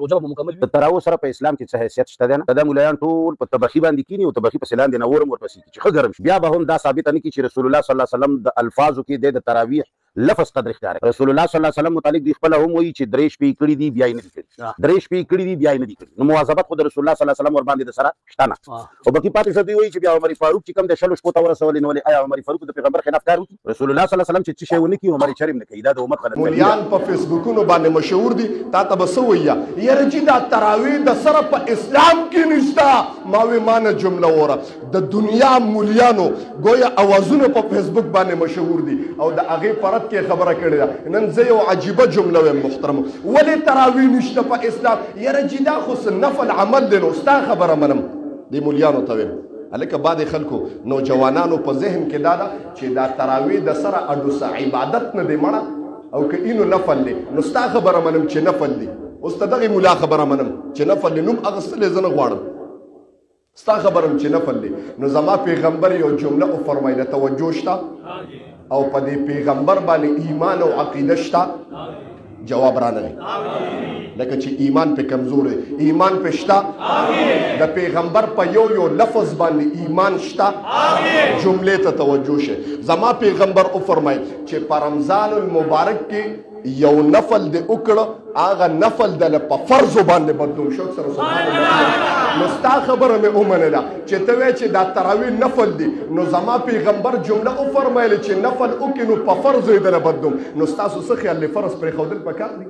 روژه به مکمل وي. تر اوسه په اسلام کې څه حیثیت شته دی نه؟ دا ملایان ټول په طبخي باندې کینی او طبخي پسې لاندې نه ورم ورپسې چې ښه ګرم شي. بیا به هم دا ثابت نه کړي چې رسول الله صلی الله علیه وسلم د الفاظو کې د تراویح لفظ قدر اختیار. رسول الله صلی الله علیه وسلم متعلق دی خپل هم وایي چې درې شپې کړي دي بیا یې نه دي کړي، درې شپې کړي دي بیا یې نه دي کړي. نو مواظبت خو د رسول الله صلی الله علیه وسلم ور باندې د سره شته نه. او باقي پاتې څه دی وایي چې بیا عمر فاروق چې کوم د شلو شپو ته ورسولې نو ولې آیا عمر فاروق د پیغمبر خلاف کار وکړي؟ رسول الله صلی الله علیه وسلم چې شی ونه کړي عمر شرم نه کوي. دا د امت غلط مولیان په فیسبوکونو باندې مشهور دي. تا ته به څه وایي یاره چې دا تراویح د سره په اسلام کې نشته. ما وی مانه جمله وره د دنیا مولیانو ګویا اوازونه په فیسبوک باندې مشهور دي او د هغې پرد کې خبره کړې ده. نن زه یو عجیبه جمله وایم محترم، ولې تراویح نشته په اسلام؟ یاره چې دا خو څه نفل عمل دی. نو ستا خبره منم دې مولیانو ته ویم هلکه بعضې خلکو نوجوانانو په ذهن کې دا ده چې دا تراویح د سره اډو څه عبادت نه دی مړه او که اینو نفل دی. نو ستا خبره منم چې نفل دی. اوس ته دغې ملا خبره منم چې نفل دی. نوم اخیستلی زه نه غواړم، ستا خبرم چې نفل دی. نو زما پیغمبر یو جمله وفرمایله، توجه شته او په دې پیغمبر باندې ایمان او عقیده شته؟ جواب را نغی لکه چې ایمان په کمزور دی. ایمان په شته د پیغمبر په یو لفظ باندې ایمان شته؟ جملې ته توجه شه. زما پیغمبر وفرمایل چې په رمضان المبارک کې یو نفل دی وکړه، هغه نفل د په فرضو باندې بدلون شو. سره سبحان الله. نو ستا خبره مې ومنله چې ته وایې چې دا تراویح نفل دی. نو زما پیغمبر جمله وفرمایله چې نفل وکړي نو په فرضو یې دله بدلوم. نو ستاسو څه خیال دی فرض پرېښودل پکار دي؟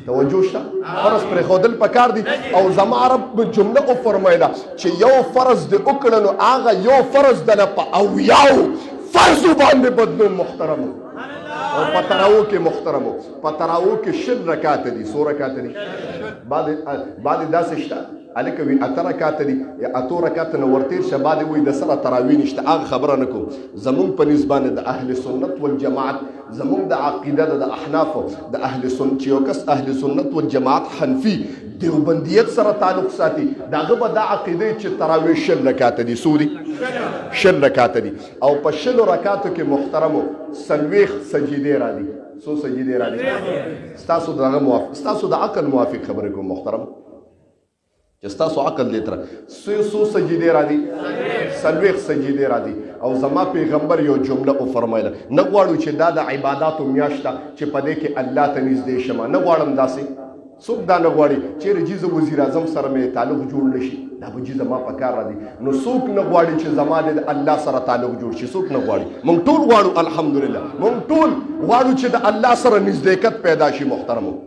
توجه شته؟ فرض پرېښودل پکار دي. او زما رب جمله وفرمایله چې یو فرض دی وکړه نو هغه یو فرض دله په اویاو فرضو باندې بدلون. محترمو او په تراویح کې محترمو په تراویح کې شل رکعات دي. څو رکعات دي؟ بعد داسې شته هلکه وي اته رکعات دي یا اتو رکعات نه ورتېر شه. بعد وایي د سره تراویح نشته. هغه خبره نه کوم. زمونږ په نسبت باندې د اهل سنت والجماعت زمونږ د عقیده د احنافو د اهل سنت چې یو کس اهل سنت والجماعت حنفي دیوبندیت سره تعلق ساتي دغه به دا عقیده چې تراویح شل رکعات دي. څو دي؟ شل رکعات دي. او په شلو رکعاتو کې محترمو څلوېښت سجدې را دي. څو سجدې را دي؟ ستاسو دغه موافق ستاسو د عقل موافق خبرې کوم محترم چې ستاسو عقل دې تر څو سجدې را دي؟ څلوېښت سجدې را دي. او زما پیغمبر یو جمله وفرمایله، نه غواړو چې دا د عباداتو میاشت ده چې په دې کې الله ته نږدې شمه. نه غواړم داسې څوک دا نه غواړي چیرې چې زه وزیر اعظم سره مې تعلق جوړ نه شي. دا به چې زما په کار را دي. نو څوک نه غواړي چې زما د الله سره تعلق جوړ شي؟ څوک نه غواړي؟ موږ ټول غواړو الحمدلله. موږ ټول غواړو چې د الله سره نزدېکت پیدا شي. محترمو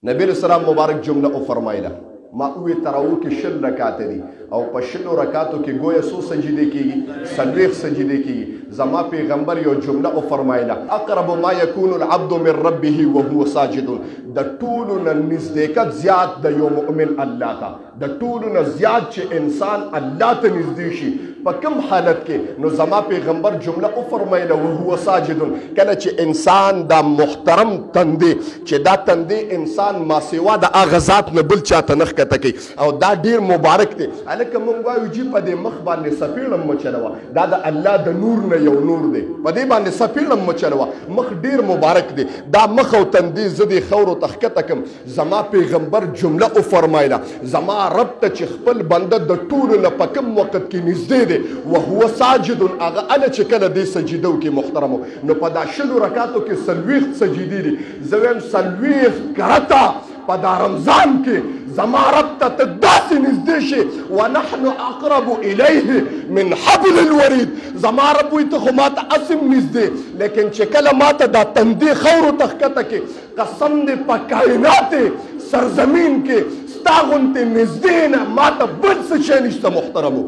نبی السلام مبارک جمله وفرمایله، ما وی تراویح کې شل رکعات دي او په شلو رکعاتو کې گویا څو سجدې کېږي؟ څلوېښت سجدې کېږي. زما پیغمبر یو جمله وفرمایله، اقرب ما یکون العبد من ربه وهو ساجد. د ټولو نه نزدېکت زیات د یو مؤمن الله ته، د ټولو نه زیات چې انسان الله ته نږدې شي په کوم حالت کې؟ نو زما پیغمبر جمله وفرمایله وهو ساجد. کله چې انسان دا محترم تندې چې دا تندې انسان ما سوا د هغه ذات نه بل چاته نه ښکته کوي او دا ډېر مبارک دی. هلکه موږ وایو چې په دې مخ باندې سپېړم مه چلوه، دا د الله د نور نه یو نور دی. په دې باندې سپېړم مه چلوه، مخ ډېر مبارک دی. دا مخ او تندې زه دې خاورو ته ښکته کړم. زما پیغمبر جمله وفرمایله، زما رب ته چې خپل بنده د ټولو نه په کوم وخت کې نږدې دی وهو ساجد، هغه هله چې کله دې سجده وکړي محترمو. نو په دا شلو رکعاتو کې څلوېښت سجدې دي. زه وایم څلوېښت کرته په دا رمضان کې زما رب ته ته داسې نږدې شي ونحن اقرب الیه من حبل الورید. زما رب وایي ته خو ما ته اسم نږدې، لیکن چې کله ما ته دا تندې خاورو ته ښکته کې قسم دې په کائنات سرزمین کې ستا غوندې نږدې نه ما ته بل څه شی نشته محترمو.